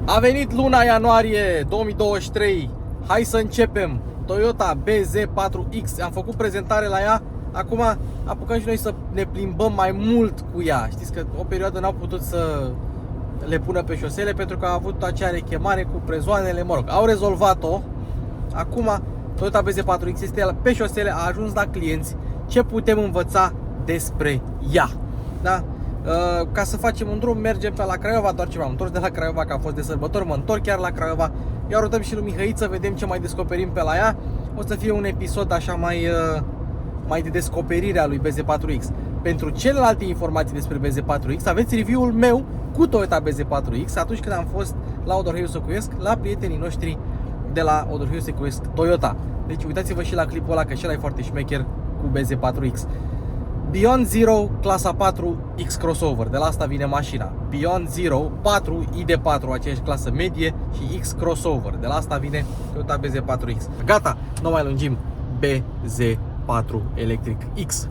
A venit luna ianuarie 2023. Hai să începem. Toyota BZ4X. Am făcut prezentare la ea. Acum apucăm și noi să ne plimbăm mai mult cu ea. Știți că o perioadă n-au putut să le pună pe șosele pentru că au avut acea rechemare cu prezoanele, mă rog, au rezolvat-o. Acum Toyota BZ4X este pe șosele, a ajuns la clienți. Ce putem învăța despre ea? Da? Ca să facem un drum, mergem pe la Craiova, doar ce m-am întors de la Craiova, că a fost de sărbători, mă întorc chiar la Craiova. Iar rotăm și lui Mihăiță, vedem ce mai descoperim pe la ea. O să fie un episod așa mai de descoperire a lui BZ4X. Pentru celelalte informații despre BZ4X, aveți review-ul meu cu Toyota BZ4X atunci când am fost la Odorheiu Secuiesc, la prietenii noștri de la Odorheiu Secuiesc Toyota. Deci uitați-vă și la clipul ăla, că și ăla e foarte șmecher cu BZ4X. Beyond Zero clasa 4 X crossover, de la asta vine mașina. Beyond Zero 4 ID4, aceeași clasă medie, și X crossover, de la asta vine Toyota BZ4X. Gata, nu mai lungim. BZ4 Electric X.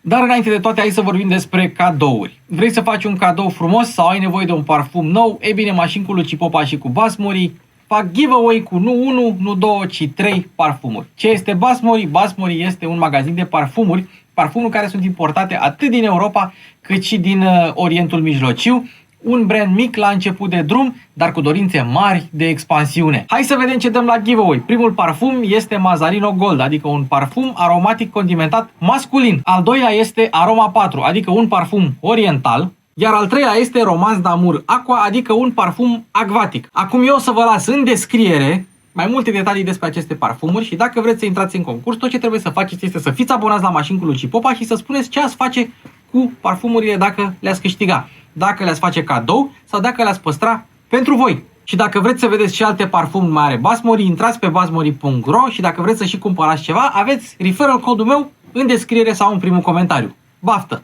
Dar înainte de toate, hai să vorbim despre cadouri. Vrei să faci un cadou frumos sau ai nevoie de un parfum nou? E bine, mașini cu Luci Popa și cu Basmori fac giveaway cu nu 1, nu 2, ci 3 parfumuri. Ce este Basmori? Basmori este un magazin de parfumuri care sunt importate atât din Europa cât și din Orientul Mijlociu. Un brand mic la început de drum, dar cu dorințe mari de expansiune. Hai să vedem ce dăm la giveaway. Primul parfum este Mazarino Gold, adică un parfum aromatic condimentat masculin. Al doilea este Aroma 4, adică un parfum oriental. Iar al treilea este Romance d'Amour Aqua, adică un parfum acvatic. Acum eu o să vă las în descriere mai multe detalii despre aceste parfumuri și dacă vreți să intrați în concurs, tot ce trebuie să faceți este să fiți abonați la Mașini cu Luci Popa și să spuneți ce ați face cu parfumurile dacă le-ați câștiga. Dacă le-ați face cadou sau dacă le-ați păstra pentru voi. Și dacă vreți să vedeți și alte parfumuri mai are Basmori, intrați pe basmori.ro și dacă vreți să și cumpărați ceva, aveți referral codul meu în descriere sau în primul comentariu. Baftă!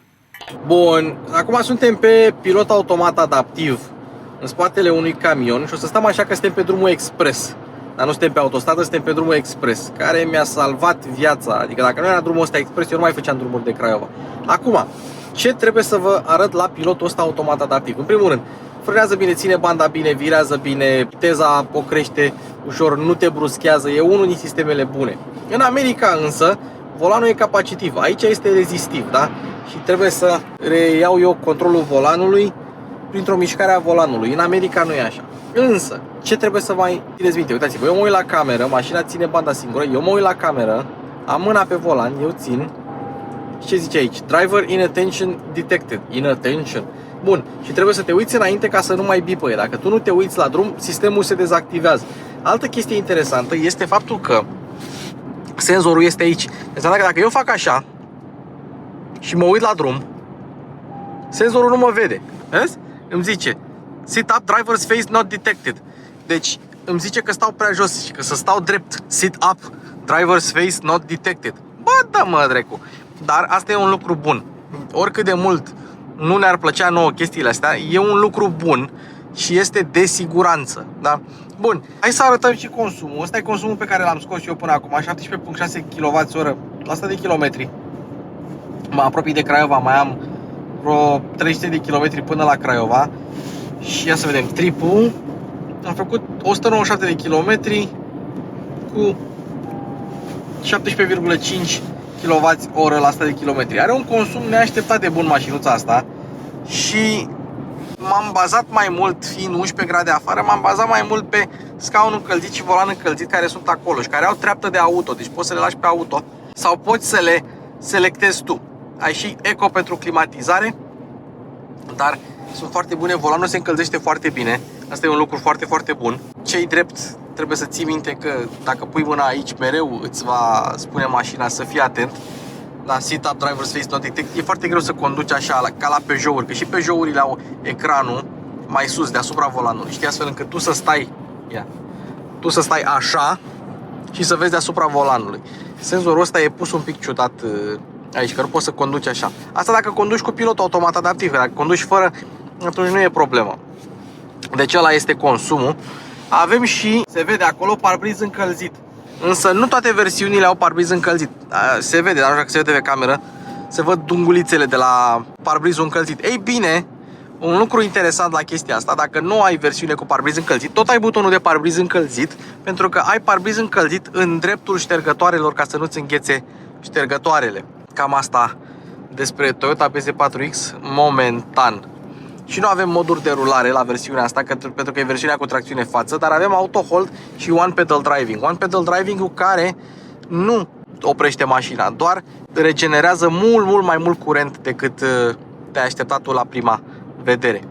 Bun, acum suntem pe pilot automat adaptiv în spatele unui camion și o să stăm așa că suntem pe drumul expres. Dar nu suntem pe autostradă, suntem pe drumul expres, care mi-a salvat viața. Adică dacă nu era drumul ăsta expres, eu nu mai făceam drumuri de Craiova. Acum, ce trebuie să vă arăt la pilotul ăsta automat adaptiv? În primul rând, frânează bine, ține banda bine, virează bine, viteza o crește ușor, nu te bruschează, e unul din sistemele bune. În America însă, volanul e capacitiv, aici este rezistiv, da? Și trebuie să reiau eu controlul volanului printr-o mișcare a volanului. În America nu e așa. Însă, ce trebuie să mai țineți minte? Uitați-vă, eu mă uit la cameră, mașina ține banda singură, eu mă uit la cameră, am mâna pe volan, eu țin. Și ce zice aici? Driver inattention detected. Inattention. Bun, și trebuie să te uiți înainte ca să nu mai bipăie. Dacă tu nu te uiți la drum, sistemul se dezactivează. Altă chestie interesantă este faptul că senzorul este aici. Înseamnă că dacă eu fac așa și mă uit la drum, senzorul nu mă vede. Vezi? Îmi zice sit up, driver's face not detected. Deci îmi zice că stau prea jos și că să stau drept. Sit up, driver's face not detected. Bă, da mă, drecu. Dar asta e un lucru bun. Oricât de mult nu ne-ar plăcea nouă chestiile astea, e un lucru bun și este de siguranță, da? Bun, hai să arătăm și consumul. Ăsta e consumul pe care l-am scos eu până acum, 17,6 kWh la 100 de kilometri. Mă apropii de Craiova, mai am vreo 300 de kilometri până la Craiova. Și ia să vedem, tripul. Am făcut 197 de kilometri cu 17,5 kWh la 100 de kilometri. Are un consum neașteptat de bun mașinuța asta. Și m-am bazat mai mult, fiind 11 grade afară, m-am bazat mai mult pe scaun încălzit și volan încălzit care sunt acolo și care au treaptă de auto. Deci poți să le lași pe auto sau poți să le selectezi tu. Ai și eco pentru climatizare, dar sunt foarte bune, volanul se încălzește foarte bine. Asta e un lucru foarte, foarte bun. Ce-i drept, trebuie să ții minte că dacă pui mâna aici mereu îți va spune mașina să fii atent. La sit up, driver's face not detected. E foarte greu să conduci așa ca la Peugeot-uri, că și Peugeot-urile au ecranul mai sus deasupra volanului. Știi, astfel încât tu să stai, tu să stai așa și să vezi deasupra volanului. Senzorul ăsta e pus un pic ciudat aici, că nu poți să conduci așa. Asta dacă conduci cu pilot automat adaptiv, dacă conduci fără, atunci nu e problemă. Deci ăla este consumul. Avem și, se vede acolo, parbriz încălzit. Însă nu toate versiunile au parbriz încălzit. Se vede, dar nu știu dacă se vede pe cameră. Se văd dungulițele de la parbrizul încălzit. Ei bine, Un lucru interesant la chestia asta, dacă nu ai versiune cu parbriz încălzit, tot ai butonul de parbriz încălzit, pentru că ai parbriz încălzit în dreptul ștergătoarelor ca să nu-ți înghețe ștergătoarele. Cam asta despre Toyota BZ4X momentan. Și nu avem moduri de rulare la versiunea asta, pentru că e versiunea cu tracțiune față, dar avem auto hold și one pedal driving. One pedal driving-ul care nu oprește mașina, doar regenerează mult mai mult curent decât te-ai așteptat tu la prima vedere.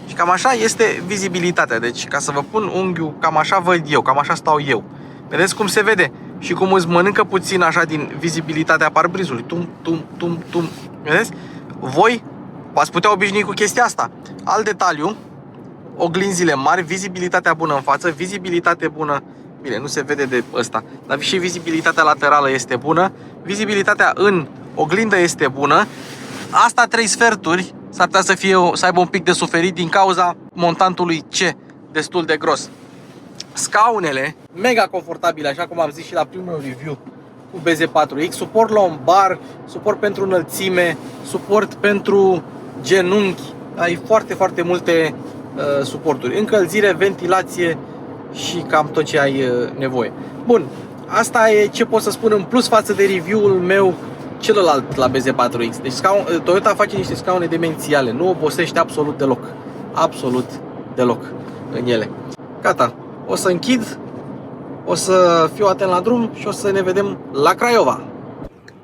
Și cam așa este vizibilitatea. Deci, ca să vă pun unghiul, cam așa văd eu, cam așa stau eu. Vedeți cum se vede și cum îți mănâncă puțin așa din vizibilitatea parbrizului. Tum. Vedeți? Voi v-ați putea obișnui cu chestia asta. Alt detaliu, oglinzile mari, vizibilitatea bună în față, vizibilitate bună. Bine, nu se vede de ăsta, dar și vizibilitatea laterală este bună, vizibilitatea în oglindă este bună. Asta 3 sferturi s-ar putea să aibă un pic de suferit din cauza montantului C, destul de gros. Scaunele, mega confortabile, așa cum am zis și la primul review cu BZ4X, suport lombar, suport pentru înălțime, suport pentru genunchi, ai foarte multe suporturi, încălzire, ventilație și cam tot ce ai nevoie. Bun, asta e ce pot să spun în plus față de review-ul meu celălalt la BZ4X. Deci Toyota face niște scaune demențiale, nu obosește absolut deloc. Absolut deloc în ele. Gata, o să închid, o să fiu atent la drum și o să ne vedem la Craiova.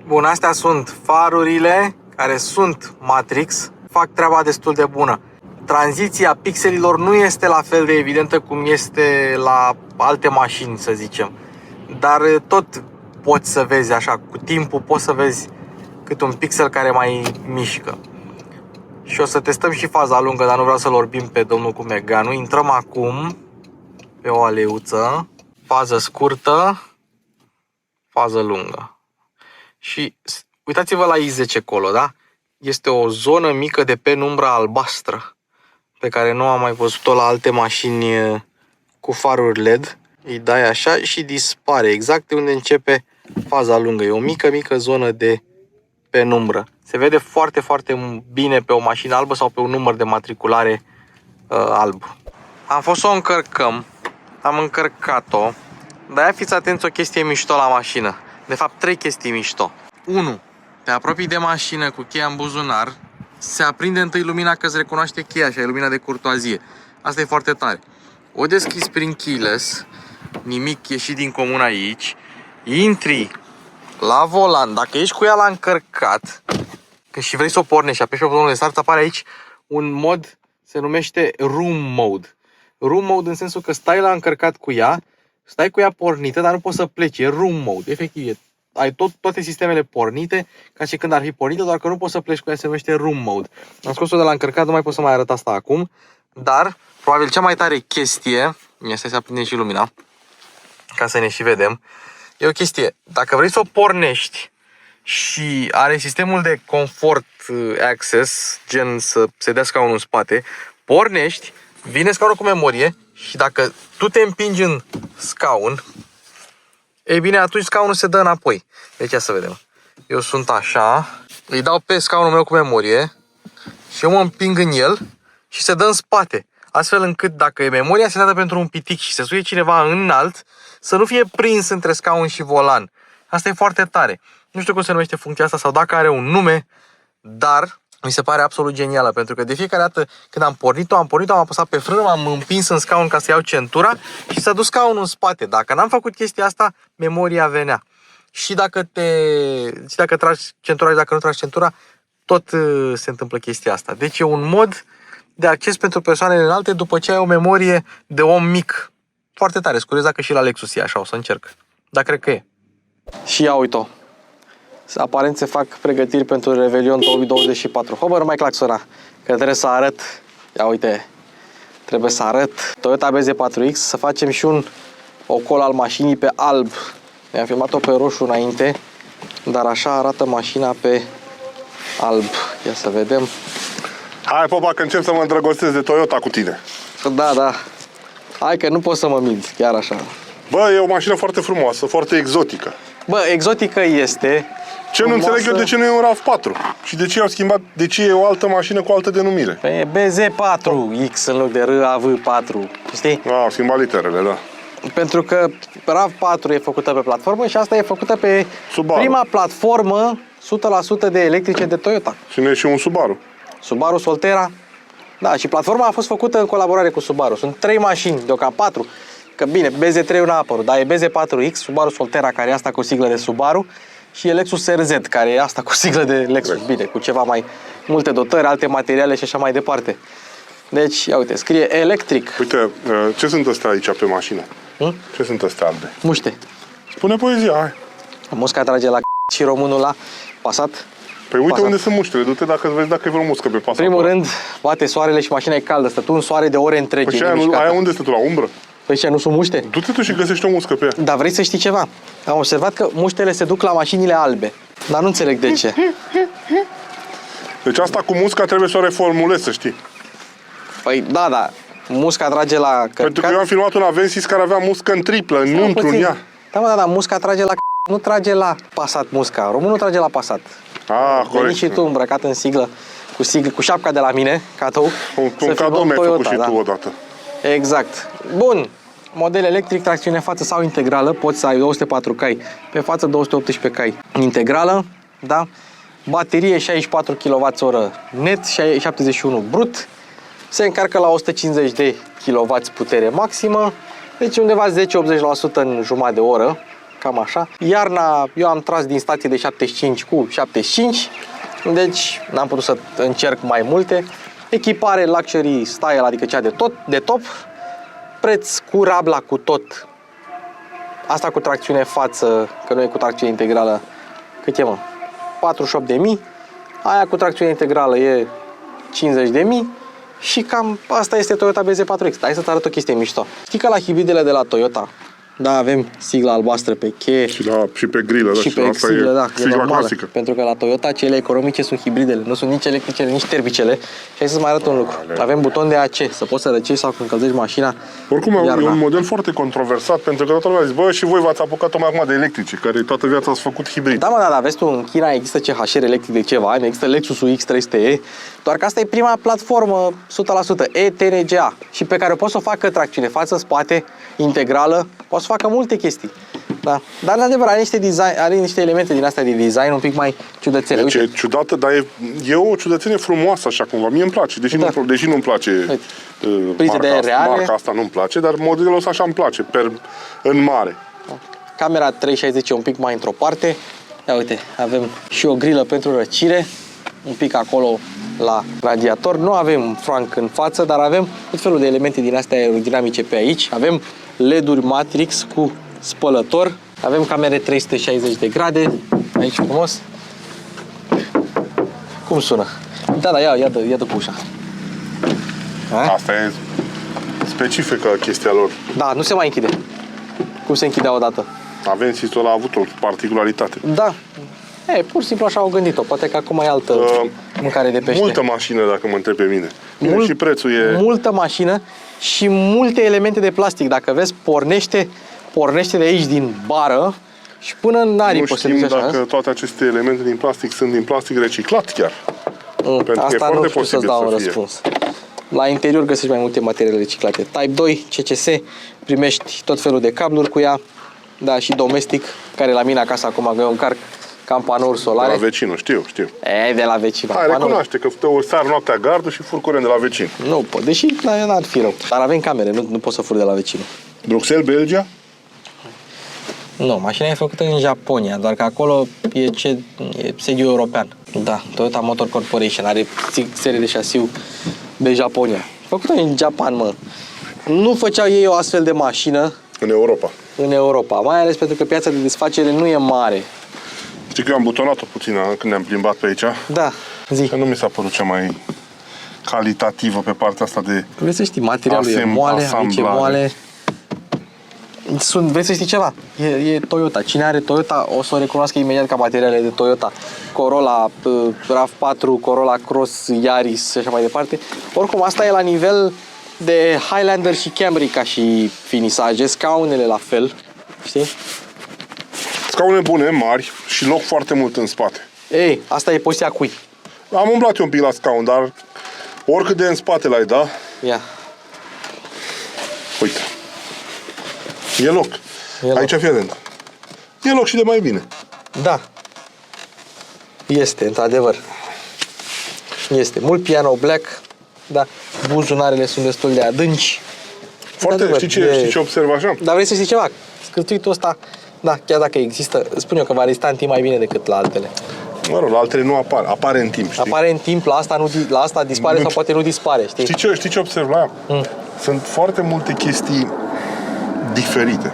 Bun, astea sunt farurile care sunt Matrix, fac treaba destul de bună. Tranziția pixelilor nu este la fel de evidentă cum este la alte mașini, să zicem. Dar tot poți să vezi așa, cu timpul poți să vezi câte un pixel care mai mișcă. Și o să testăm și faza lungă, dar nu vreau să-l orbim pe domnul cu Megane. Intrăm acum pe o aleuță, fază scurtă, fază lungă. Și uitați-vă la I10 acolo, da? Este o zonă mică de penumbră albastră pe care nu am mai văzut-o la alte mașini cu faruri LED. Îi dai așa și dispare exact de unde începe faza lungă. E o mică zonă de penumbră. Se vede foarte bine pe o mașină albă sau pe un număr de matriculare alb. Am fost să o încărcăm, am încărcat-o, dar fiți atenți, o chestie mișto la mașină. De fapt, 3 chestii mișto. 1. Te apropii de mașină cu cheia în buzunar, se aprinde întâi lumina că îți recunoaște cheia și ai lumina de curtoazie. Asta e foarte tare. O deschizi prin keyless, nimic ieșit din comun aici, intri la volan, dacă ești cu ea la încărcat, când și vrei să o pornești și apeși pe butonul de start, apare aici un mod, se numește Room Mode. Room Mode în sensul că stai la încărcat cu ea, stai cu ea pornită, dar nu poți să pleci, e Room Mode, efectiv, ai toate sistemele pornite, ca și când ar fi pornită, doar că nu poți să pleci cu ea, se numește Room Mode. Am scos-o de la încărcat, nu mai pot să mai arăt asta acum, dar probabil cea mai tare chestie, stai să aprindem și lumina, ca să ne și vedem, e o chestie, dacă vrei să o pornești și are sistemul de comfort access, gen să se dea scaunul în spate, pornești, vine scaunul cu memorie și dacă tu te împingi în scaun, ei bine, atunci scaunul se dă înapoi. Deci ia să vedem. Eu sunt așa, îi dau pe scaunul meu cu memorie și eu mă împing în el și se dă în spate. Astfel încât dacă e memoria setată pentru un pitic și se suie cineva înalt, să nu fie prins între scaun și volan. Asta e foarte tare. Nu știu cum se numește funcția asta sau dacă are un nume, dar mi se pare absolut genială, pentru că de fiecare dată când am pornit-o, am apăsat pe frână, m-am împins în scaun ca să iau centura și s-a dus scaunul în spate. Dacă n-am făcut chestia asta, memoria venea. Și dacă tragi centura și dacă nu tragi centura, tot se întâmplă chestia asta. Deci e un mod de acces pentru persoanele înalte după ce ai o memorie de om mic. Foarte tare, scurez dacă și la Lexus e așa, o să încerc. Dar cred că e. Și ia uite-o. Aparent se fac pregătiri pentru Revelion 2024. Hobăr mai claxona, că trebuie să arăt. Ia uite, trebuie să arăt Toyota BZ4X, să facem și un ocol al mașinii pe alb. Mi-am filmat-o pe roșu înainte, dar așa arată mașina pe alb. Ia să vedem. Hai, Popa, că încep să mă îndrăgostesc de Toyota cu tine. Da. Hai că nu pot să mă minți, chiar așa. Bă, e o mașină foarte frumoasă, foarte exotică. Bă, exotică este, Ce nu înțeleg eu de ce nu e un RAV4 și de ce au schimbat, de ce e o altă mașină cu altă denumire. Pe BZ4X în loc de RAV4, știi? Au schimbat literele, da. Pentru că RAV4 e făcută pe platformă și asta e făcută pe Subaru. prima platformă 100% de electrice de Toyota. Și nu e și un Subaru. Subaru Solterra. Da, și platforma a fost făcută în colaborare cu Subaru. Sunt 3 mașini, deocamdată 4. Că bine, BZ3 n-a apărut, dar e BZ4X, Subaru Solterra, care e asta cu siglă de Subaru, și e Lexus RZ, care e asta cu siglă de Lexus. Bine, cu ceva mai multe dotări, alte materiale și așa mai departe. Deci, ia uite, scrie electric. Uite, ce sunt astea aici pe mașină? Ce sunt astea albe? Muște. Spune poezia, hai. Musca trage la și românul la Passat. Păi uite Passat. unde sunt muștele, du-te dacă îți vezi dacă e vreo muscă pe Passat. În primul rând, bate soarele și mașina e caldă. Stă tu în soare de ore întregi. Păi și e aia, nemișcată. aia unde stă tu, la umbră? Păi ce, nu sunt muște? Du-te tu și găsești o muscă pe ea. Dar vrei să știi ceva? Am observat că muștele se duc la mașinile albe. Dar nu înțeleg de ce. Deci asta cu musca trebuie să o reformulezi, să știi. Păi da, da. Musca trage la Pentru că cărcat. eu am filmat un Avensis care avea muscă în triplă, nu într-un ea. Da, mă, da, musca trage la nu trage la Passat musca. Românul trage la Passat. Ah, Veni corect. și tu îmbrăcat în siglă, cu șapca de la mine, cadou. Un să cadou filmăm mi-ai făcut Toyota, și da. tu odată. Exact. Bun. Model electric, tracțiune față sau integrală, poți să ai 204 cai pe față, 218 cai integrală, da? Baterie 64 kWh net, 71 brut, se încarcă la 150 de kW putere maximă, deci undeva 10-80% în jumătate de oră, cam așa. Iarna eu am tras din stație de 75 cu 75, deci n-am putut să încerc mai multe. Echipare luxury style, adică cea de top, preț cu rabla cu tot. Asta cu tracțiune față, că nu e cu tracțiune integrală, cât e, mă? 48.000. Aia cu tracțiune integrală e 50.000. Și cam asta este Toyota BZ4X. Hai să-ți arăt o chestie mișto. Știi că la hibridele de la Toyota, da, avem sigla albastră pe cheie Și pe grilă, da, și pe asta sigla, e da, e sigla normală. clasică. Pentru că la Toyota cele economice sunt hibridele, nu sunt nici electricele, nici terbicele. Și hai să-ți mai arăt un lucru. Avem buton de AC, să poți să răcești sau când încălzești mașina. Oricum, e iarna. un model foarte controversat, pentru că toată lumea zice, bă, și voi v-ați apucat tocmai acum de electrice, care toată viața ați făcut hibrid. Da, mă, da, vezi tu, în China există CHR electric de ceva ani, există Lexusul X300e, doar că asta e prima platformă 100% e-TNGA și pe care o poți să o facă tracțiune față, spate, integrală, poți să facă multe chestii. Da. Dar, în adevăr, are niște elemente din astea de design un pic mai ciudățele. Deci Uite, e ciudată, dar e o ciudățenie frumoasă așa cumva. Mie îmi place, Da. deși nu-mi place Prize de aer reale. marca asta nu-mi place, dar modelul ăsta așa îmi place, în mare. camera 360 e un pic mai într-o parte. Ia uite, avem și o grilă pentru răcire, un pic acolo la radiator. Nu avem franc în față, dar avem tot felul de elemente din astea aerodinamice pe aici. Avem LED-uri Matrix cu spălător. Avem camere 360 de grade, aici frumos. Cum sună? Da, da, ia dă cu ușa. Ha? Asta e specifică chestia lor. Da, nu se mai închide. Cum se închidea odată? Avensisul a avut o particularitate. Da. Pur și simplu așa au gândit-o. Poate că acum e altă mâncare de pește. Multă mașină, dacă mă întreb pe mine. Bine, și prețul e... Multă mașină și multe elemente de plastic. Dacă vezi, pornește de aici din bară și până în aripă. Nu știm dacă toate aceste elemente din plastic sunt din plastic reciclat chiar. Pentru că e Asta foarte nu știu să-ți posibil dau un să fie. răspuns. La interior găsești mai multe materiale reciclate. Type 2, CCS, primești tot felul de cabluri cu ea. Da, și domestic, care la mine acasă acum eu încarc cam panouri solare. De la vecinul, știu. De la vecin. Hai, recunoaște că te sar noaptea gardul și fur curent de la vecin. Nu pot, deși n-ar fi rău. Dar avem camere, nu pot să fur de la vecinul. Bruxelles, Belgia? Nu, mașina e făcută în Japonia, doar că acolo e sediu european. Da, Toyota Motor Corporation are serie de șasiu de Japonia. Făcută în Japan, mă. Nu făceau ei o astfel de mașină În Europa. în Europa, mai ales pentru că piața de desfacere nu e mare. Știi că eu am butonat-o puțin când ne-am plimbat pe aici. Da, zi. Că nu mi s-a părut cea mai calitativă pe partea asta de... Vrei să știi, materialul e moale, aici e asamblare. moale. Vrei să știi ceva? E Toyota. Cine are Toyota o să o recunoască imediat ca materiale de Toyota. Corolla, RAV4, Corolla Cross, Yaris și așa mai departe. Oricum, asta e la nivel de Highlander și Camry ca și finisaje, scaunele la fel, știi? Scaune bune, mari și loc foarte mult în spate. Ei, asta e poziția cui? Am umblat eu un pic la scaun, dar oricât de în spate l-ai, da? Ia. Uite. E loc. loc. Aici fii atent. E loc și de mai bine. Da. Este, într-adevăr. Este. Mult piano black, da. Buzunarele sunt destul de adânci. Foarte, știi ce observ așa? Dar vrei să știi ceva? Scârțuitul ăsta, da, chiar dacă există, spun eu că va rezista în timp mai bine decât la altele. Mă rog, la altele nu apar. Apare în timp, știi? Apare în timp, la asta dispare sau poate nu dispare, știi? Știi ce observ la ea? Sunt foarte multe chestii diferite.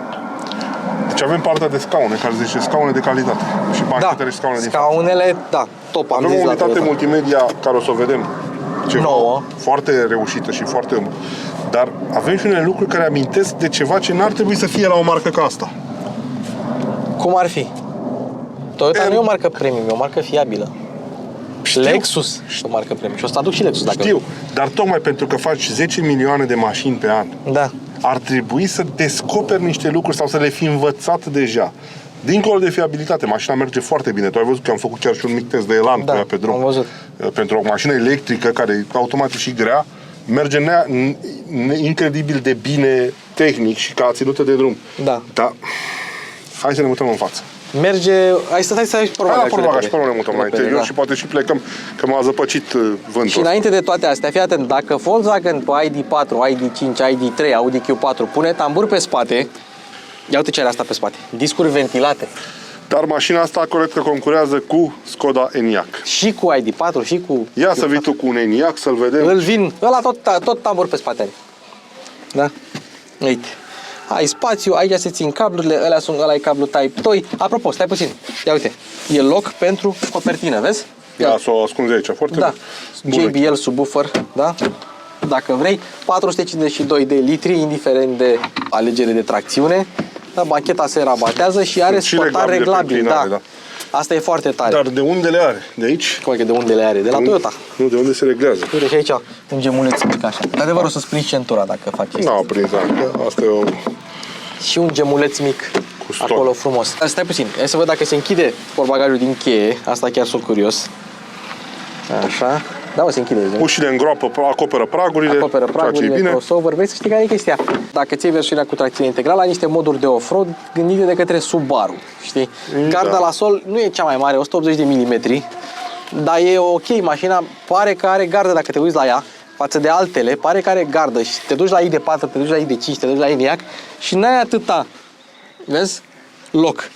Deci avem partea de scaune, care zice scaune de calitate. Și banchetele și scaune din față. Scaunele, da, top. Avem o unitate multimedia care o să o vedem. Ceva nouă. foarte reușită și foarte... Dar avem și unele lucruri care amintesc de ceva ce n-ar trebui să fie la o marcă ca asta. Cum ar fi? Toyota nu e o marcă premium, e o marcă fiabilă. Știu. Lexus e o marcă premium. Și o să aduc și Lexus dacă Știu, dar tocmai pentru că faci 10 milioane de mașini pe an, Da. ar trebui să descoperi niște lucruri sau să le fi învățat deja. Dincolo de fiabilitate, mașina merge foarte bine. Tu ai văzut că am făcut chiar și un mic test de elan cu ea pe drum. Am văzut. Pentru o mașină electrică, care e automat și grea, merge incredibil de bine tehnic și ca ținută de drum. Da. Dar hai să ne mutăm în față. Merge... Hai să ai și Hai la portbagaj, până ne mutăm la interior da. și poate și plecăm, că m-a zăpăcit vântul. Și înainte de toate astea, fii atent, dacă Volkswagen pe ID4, ID5, ID3, Audi Q4 pune tambur pe spate, ia uite ce are asta pe spate, discuri ventilate. Dar mașina asta, corect că concurează cu Skoda Enyaq. Și cu ID4, și cu... Ia să vii tu cu un Enyaq, să-l vedem. Îl vin, ăla tot tambur pe spate are. Da? Uite. Ai spațiu, aici se țin cablurile, ăla e cablu Type 2. Apropo, stai puțin. Ia uite, e loc pentru copertină, vezi? Ia să o ascunzi aici, foarte Da. bună. JBL subwoofer, da? Dacă vrei, 452 de litri, indiferent de alegere de tracțiune. Da, bancheta se rabatează și are Și spătar reglabil. inclinare, Da. Asta e foarte tare. Dar de unde le are? De aici? Cum e că de unde le are? De la Toyota. Nu, de unde se reglează? Uite și aici un gemuleț mic așa. De adevăr o să springi centura dacă faci chestia. N-a prins, asta e o... Și un gemuleț mic stor. acolo frumos. Stai puțin, hai să văd dacă se închide portbagajul din cheie. Asta chiar sunt curios. Așa. Da, mă, se închide. Ușile îngroapă, acoperă pragurile, Acoperă ceea ce e pragurile, bine. crossover. Vrei să știi care e chestia? Dacă ți iei versiunea cu tracțiune integrală, ai niște moduri de off-road gândite de către Subaru. Știi? Garda la sol nu e cea mai mare, 180 de milimetri, dar e ok. Mașina pare că are gardă dacă te uiți la ea. Față de altele, pare că are gardă și te duci la ID4, te duci la ID5, te duci la Enyaq și n-ai atâta, vezi, loc.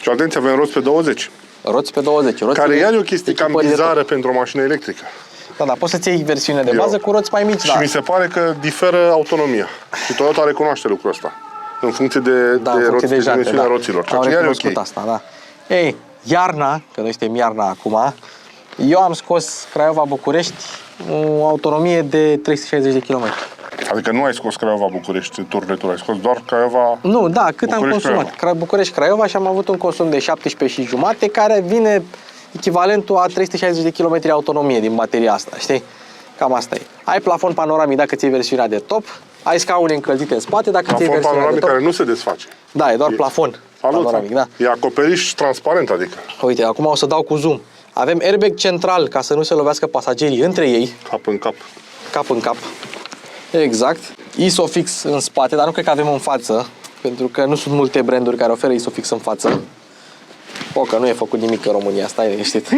Și atenție, avem roți pe 20. Roți pe 20. Roți Care iar e o chestie cam echipări de tot. bizară pentru o mașină electrică. Da, da, poți să-ți iei versiunea de bază cu roți mai mici, Și da. mi se pare că diferă autonomia. Și Toyota recunoaște lucrul ăsta. În funcție de, Da, de, în funcție de de jante, dimensiunea da. roților. Ceea Au ce iar e recunoscut ok. asta, da. Ei, iarna, că noi suntem iarna acum, eu am scos Craiova-București o autonomie de 360 de km. Adică nu ai scos Craiova-București tur-retur, ai scos doar Craiova... Nu, da, cât am consumat. București-Craiova și am avut un consum de 17 și jumate, care vine echivalentul a 360 de km autonomie din bateria asta, știi? Cam asta e. Ai plafon panoramic dacă ți iei versiunea de top, ai scaune încălzite în spate dacă ți iei Plafon versiunea de panoramic top. care nu se desface. Da, e doar plafon panoramic, da. E acoperiș transparent, adică. Uite, acum o să dau cu zoom. Avem airbag central ca să nu se lovească pasagerii între ei, Cap în cap. cap în cap. Exact. ISOFIX în spate, dar nu cred că avem în față, pentru că nu sunt multe branduri care oferă ISOFIX în față. O, că nu e făcut nimic în România, stai liniștit.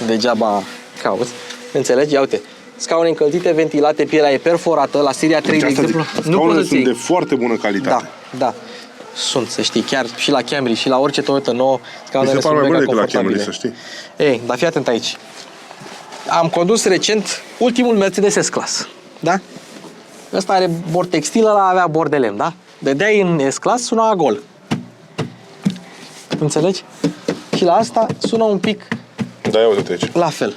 Degeaba cauți. Înțelegi? Ia uite. Scaune încălzite, ventilate, pielea e perforată. La seria 3, de exemplu, nu poți să sunt de foarte bună calitate. Da, da. Sunt, să știi, chiar și la Camry și la orice Toyota nouă, Mi scaunele se sunt pare mai mega bune decât la confortabile. Camry, să știi. Ei, dar fii atent aici. Am condus recent ultimul Mercedes S-Class, da? Ăsta are bord textil, ăla avea bord de lemn, da? Dădeai în S-Class, suna gol. Înțelegi? Și la asta sună un pic Da, ia uite aici. la fel.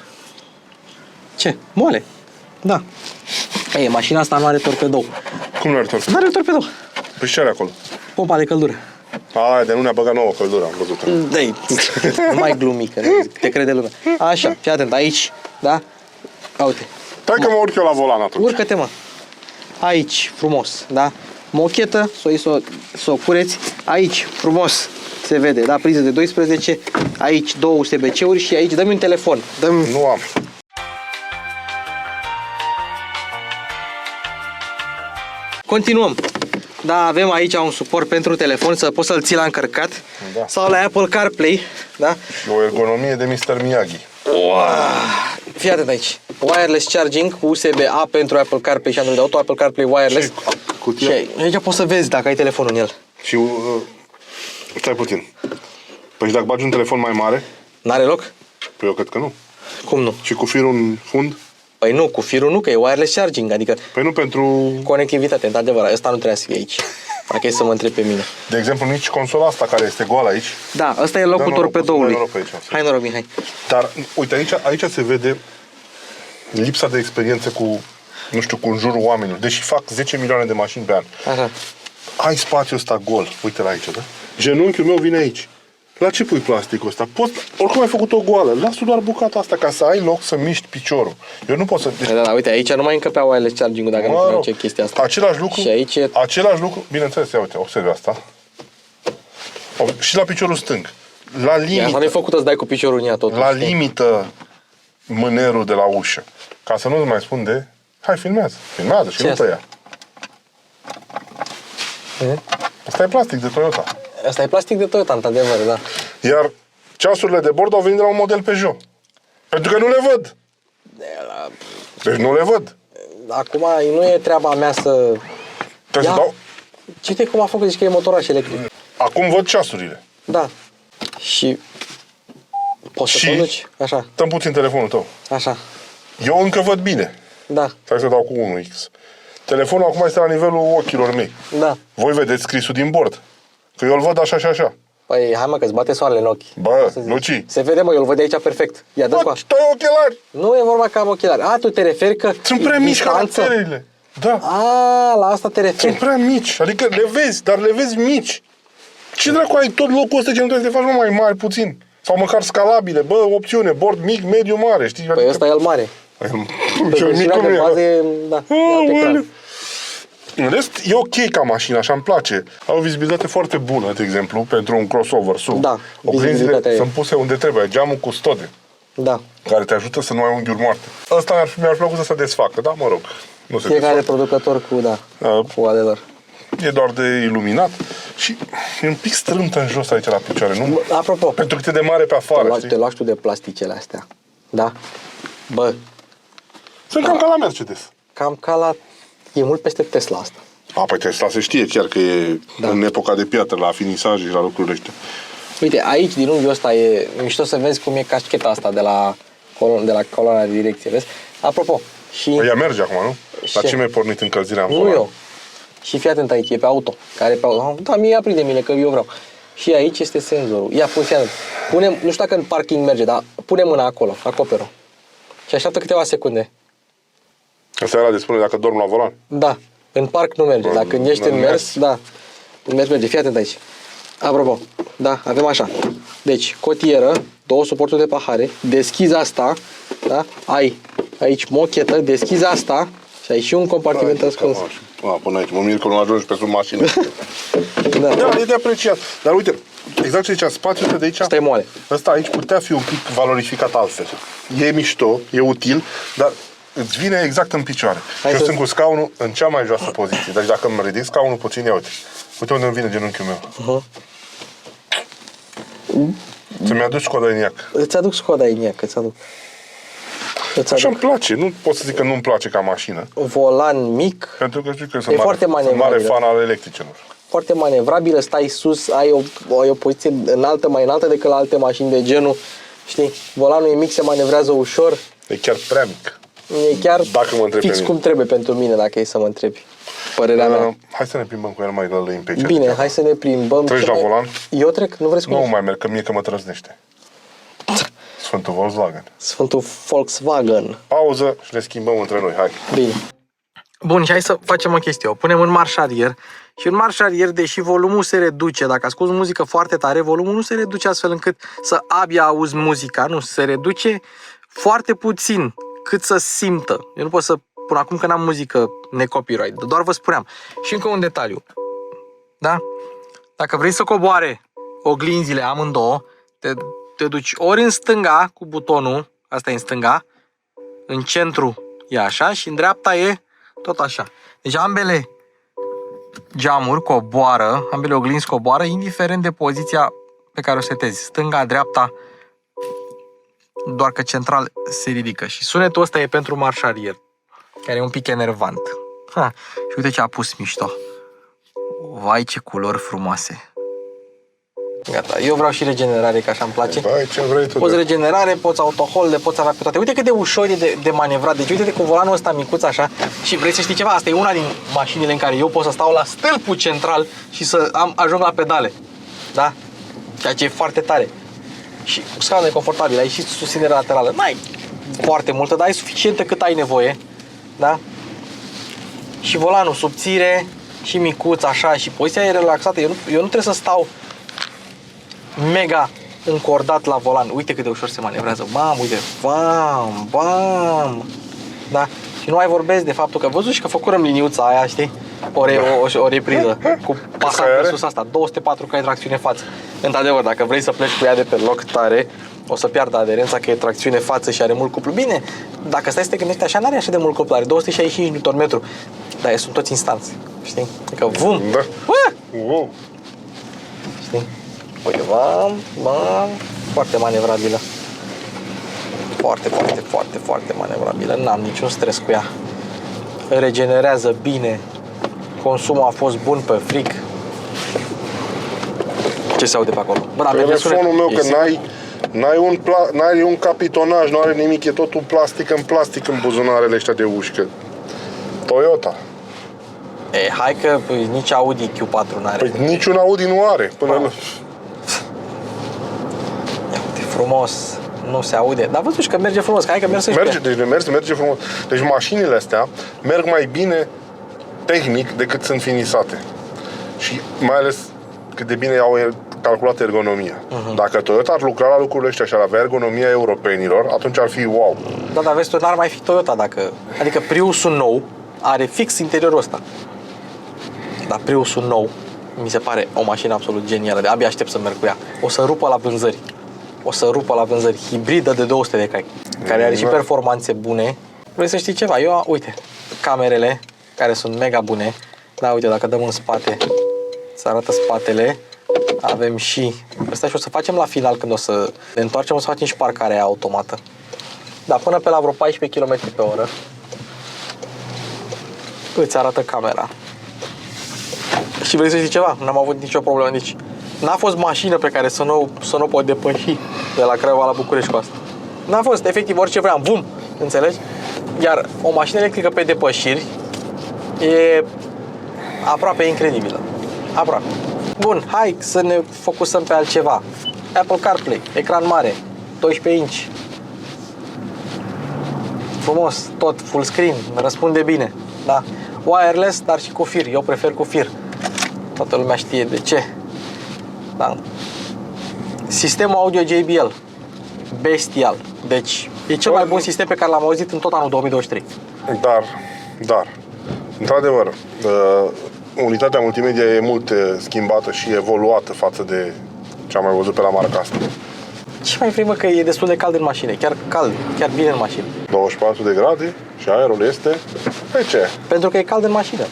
Ce? Moale. Da. Ei, mașina asta nu are torpedou. Cum nu are tot? Nu are torpedou. Păi ce are acolo? Pompa de căldură. Aia, de nu ne-a băgat nouă căldură, am văzut. Dă-i, nu mai glumică, te crede lumea. Așa, fii atent, aici, da? Uite, Hai că mă urc eu la volan atunci. urcă-te, mă. Aici, frumos, da? Mochetă, să o cureți. Aici, frumos. Se vede, da, priză de 12, aici 2 USB-C-uri și aici dă-mi un telefon. Nu am. Continuăm. Da, avem aici un suport pentru telefon, să poți să-l ții la încărcat. Da. Sau la Apple CarPlay, da? Și o ergonomie de Mr. Miyagi. Fii atent aici. Wireless charging cu USB-A pentru Apple CarPlay și Android Auto, Apple CarPlay wireless. Și cutia. Și aici poți să vezi dacă ai telefonul în el. Și stai puțin. Păi și dacă bagi un telefon mai mare? N-are loc? Păi eu cred că nu. Cum nu? Și cu firul în fund? Păi nu, cu firul nu, că e wireless charging, adică Păi nu pentru... conectivitate, într-adevăr, ăsta nu trebuie să fie aici. Dacă e să mă întreb pe mine. De exemplu, nici consola asta care este goală aici. Da, ăsta e locul torpedoului. Hai noroc, Mihai. Dar, uite, aici se vede lipsa de experiență cu, nu știu, cu în jurul oamenilor. Deși fac 10 milioane de mașini pe an. Așa. Ai spațiul ăsta gol. Uite la aici, da? Genunchiul meu vine aici. La ce pui plasticul ăsta? Oricum ai făcut o goală. Lasă doar bucata asta ca să ai loc să miști piciorul. Eu nu pot să... Deci, Da, uite, aici nu mai încăpea wireless charging-ul dacă nu face chestia asta. Același lucru, Și aici e... același lucru, bineînțeles, ia uite, observi asta. Și la piciorul stâng. La Asta limită, nu e făcută să dai cu piciorul în ea tot. la limită mânerul de la ușă. Ca să nu-ți mai spun de... Hai, filmează și Ce nu asta? tăia. Asta e plastic de Toyota. Asta e plastic de Toyota, într-adevăr, da. Iar ceasurile de bord au venit de la un model Peugeot. Pentru că nu le văd. Deci nu le văd. Acum nu e treaba mea să... Trebuie să dau... Cite cum a făcut, zici că e motoraș electric. Acum văd ceasurile. Da. Și... Poți să Și? conduci? Așa, Dăm puțin telefonul tău. așa. Eu încă văd bine. Da, Stai să dau cu 1x. Telefonul acum este la nivelul ochilor mei. da. Voi vedeți scrisul din bord. Că eu îl văd așa și așa. Păi, hai mă, că-ți bate soarele în ochi. Bă, Să zic. Luci. Se vede, mă, eu îl văd de aici perfect. Ia, dă Bă, cu tu ai ochelari. Nu e vorba că am ochelari. A, tu te referi că... Sunt prea mici distanță? caracterele. Da. A, la asta te referi. Sunt prea mici. Adică le vezi, dar le vezi mici. Ce dracu ai tot locul ăsta ce nu trebuie să te faci mai mari puțin? Sau măcar scalabile. Bă, opțiune, bord mic, mediu, mare. Știi? Păi ăsta e el mare. Cel mic Versiunea cum de e, bază bă. e... Da, e alt ecran. În rest, e ok ca mașina, așa îmi place. Au o vizibilitate foarte bună, de exemplu, pentru un crossover sub. Da, Oglinzile vizibilitatea e. sunt puse unde trebuie. Geamul custode, Da. care te ajută să nu ai unghiuri moarte. Ăsta mi-ar plăcut să se desfacă, da, mă rog. Nu se Fiecare desfacă. producător cu, da, Da, cu adelor. e doar de iluminat și e un pic strâmtă în jos aici la picioare, nu? Apropo, Pentru cât e de mare pe afară, te știi? lași tu de plasticele astea. Da? Bă, Sunt cam ca la Mercedes. cam ca la... E mult peste Tesla asta. A, păi Tesla se știe chiar că e în epoca de piatră, la finisaje și la lucrurile astea. Uite, aici, din unghiul ăsta, e mișto să vezi cum e cascheta asta de la coloana de direcție, vezi? Apropo, și... Păi ea merge acum, nu? La Ce? ce mi-ai pornit încălzirea în Nu volan? eu. Și fii atent aici, e pe auto. Care pe auto. Da, mie aprinde mine, că eu vreau. Și aici este senzorul. Ia, fii atent. Punem, nu știu dacă în parking merge, dar pune mâna acolo, acoperi-o. Și așteaptă câteva secunde. Asta era de spune dacă dorm la volan. Da, în parc nu merge. Dacă ești în mers, da. În mers merge. Fii atent aici. Apropo, da, avem așa. Deci, cotieră, 2 suporturi de pahare, deschizi asta, da? Ai aici mochetă, deschizi asta și ai și un compartiment ascuns. Până aici, mă mir că nu ajungi pe sub mașină. Da. Da, e de apreciat. Dar uite, exact ce zicea, spațiul ăsta de aici, Asta e moale. ăsta aici putea fi un pic valorificat altfel. E mișto, e util, dar îți vine exact în picioare. Hai Eu să- sunt cu scaunul în cea mai joasă poziție. Deci dacă îmi ridic scaunul puțin, ia uite. Uite unde îmi vine genunchiul meu. Să-mi aduci Skoda Enyaq. Îți aduc Skoda Enyaq, îți aduc. Îți Așa aduc. îmi place, nu pot să zic că nu-mi place ca mașină. Volan mic, Pentru că știu că E sunt foarte mare manevrabilă. fan al electricelor. foarte manevrabilă, stai sus, ai o poziție înaltă, mai înaltă decât la alte mașini de genul. Știi, volanul e mic, se manevrează ușor. E chiar prea mic. E chiar Dacă mă întrebi fix pe cum trebuie pentru mine, dacă e să mă întrebi. Părerea mea. Hai să ne plimbăm cu el mai lălăim pe Bine, hai să ne plimbăm. Treci la volan? Eu trec? Nu vreți cu Nu mine? mai merg, că mie că mă trăznește. Sfântul Volkswagen. Sfântul Volkswagen. Pauză și le schimbăm între noi, hai. Bine. Bun, și hai să facem o chestie. O punem în marș arier și în marș arier, deși volumul se reduce, dacă asculti muzică foarte tare, volumul nu se reduce astfel încât să abia auzi muzica, nu, se reduce foarte puțin, cât să simtă. Eu nu pot să pun acum că n-am muzică necopyright, doar vă spuneam. Și încă un detaliu. Da? Dacă vrei să coboare oglinzile amândouă, te duci ori în stânga cu butonul, asta e în stânga, în centru e așa și în dreapta e tot așa. Deci ambele geamuri coboară, ambele oglinzi coboară, indiferent de poziția pe care o setezi. Stânga, dreapta, doar că central se ridică. Și sunetul ăsta e pentru marșarier, care e un pic enervant. Ha, și uite ce a pus mișto. Vai, ce culori frumoase. Gata, eu vreau și regenerare, că așa îmi place. Bai, ce vrei tu? Poți regenerare, poți autohold, poți avea pe toate. Uite cât de ușor e de manevrat. Deci uite cu volanul ăsta micuț așa. Și vrei să știi ceva? Asta e una din mașinile în care eu pot să stau la stâlpul central și să ajung la pedale. Da? Ceea ce e foarte tare. Și cu scaunul e confortabil, ai și susținere laterală. N-ai foarte multă, dar ai suficientă cât ai nevoie. Da? Și volanul subțire și micuț așa și poziția e relaxată. Eu nu trebuie să stau mega încordat la volan. Uite cât de ușor se manevrează. Bam, uite. Bam, bam. Da? Și nu mai vorbesc de faptul că văzut și că făcurăm liniuța aia, știi? O repriză cu pasat pe sus asta. 204 cai tracțiune față. Într-adevăr, dacă vrei să pleci cu ea de pe loc tare, o să piardă aderența, că e tracțiune față și are mult cuplu. Bine, dacă stai să te gândești așa, n-are așa de mult cuplu. Are 265 Nm. Dar sunt toți instanți. Știi? Adică vum. Da. Wow. Știi? Uite, bam, foarte manevrabilă. Foarte manevrabilă. N-am niciun stres cu ea. Regenerează bine. Consumul a fost bun pe fric. Ce se aude pe acolo? Bă, dar telefonul meu, că n-ai un capitonaj, nu are nimic, e totul plastic în buzunarele ăștia de ușcă. Toyota. Hai că nici Audi Q4 n-are. Păi niciun Audi nu are. Uite, frumos. Nu se aude. Dar văzuși că merge frumos. Hai că merge frumos. Deci mașinile astea merg mai bine tehnic decât sunt finisate. Și mai ales cât de bine au calculat ergonomia. Dacă Toyota ar lucra la lucrurile astea și ar avea ergonomia europenilor, atunci ar fi wow. Da, dar vezi tu, n-ar mai fi Toyota dacă... Adică Priusul nou are fix interiorul ăsta. Dar Priusul nou mi se pare o mașină absolut genială. De abia aștept să merg cu ea. O să rupă la vânzări. Hibridă de 200 de cai. Care are și performanțe bune. Vrei să știi ceva? Uite, camerele, care sunt mega bune. Da, uite, dacă dăm în spate, să arată spatele. Avem și ăsta și o să facem la final, când o să ne întoarcem, o să facem și parcarea automată. Da, până pe la vreo 14 km pe oră îți arată camera. Și vrei să știi ceva? N-am avut nicio problemă. Deci n-a fost mașină pe care să nu pot depăși de la Craiova la București cu asta. N-a fost, efectiv, orice vreau, bum, înțelegi? Iar o mașină electrică pe depășiri e aproape incredibilă. Aproape. Bun, hai să ne focusăm pe altceva. Apple CarPlay, ecran mare, 12 inch. Frumos, tot full screen, răspunde bine. Da? Wireless, dar și cu fir. Eu prefer cu fir. Toată lumea știe de ce. Da? Sistemul audio JBL. Bestial. Deci, e cel mai bun sistem pe care l-am auzit în tot anul 2023. Dar, într-adevăr, unitatea multimedia e mult schimbată și evoluată față de ce am mai văzut pe la marca asta. Ce mai vrei, mă, că e destul de cald în mașină, chiar cald, chiar bine în mașină. 24 de grade și aerul este... Pe ce? Pentru că e cald în mașină.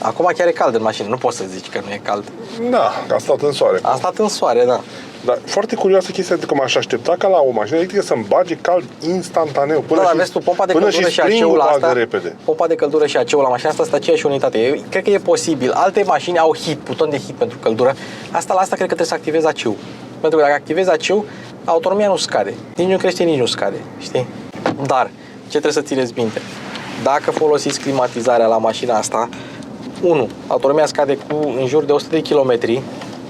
Acum chiar e cald în mașină, nu poți să zici că nu e cald. Da, că a stat în soare. A stat în soare, da. Dar foarte curioasă chestia, că m-aș aștepta ca la o mașină electrică să-mi bage cald instantaneu. Până da, și, vezi tu, pompa de până căldură și aceul la asta, repede. pompa de căldură și aceul la mașina asta sunt aceeași unitate. Eu cred că e posibil. Alte mașini au buton de hit pentru căldură. Asta la asta cred că trebuie să activezi ACU. Pentru că dacă activezi ACU, autonomia nu scade. Nici nu crește, nici nu scade. Știi? Dar, ce trebuie să țineți minte? Dacă folosiți climatizarea la mașina asta, 1. Autonomia scade cu în jur de 100 de km.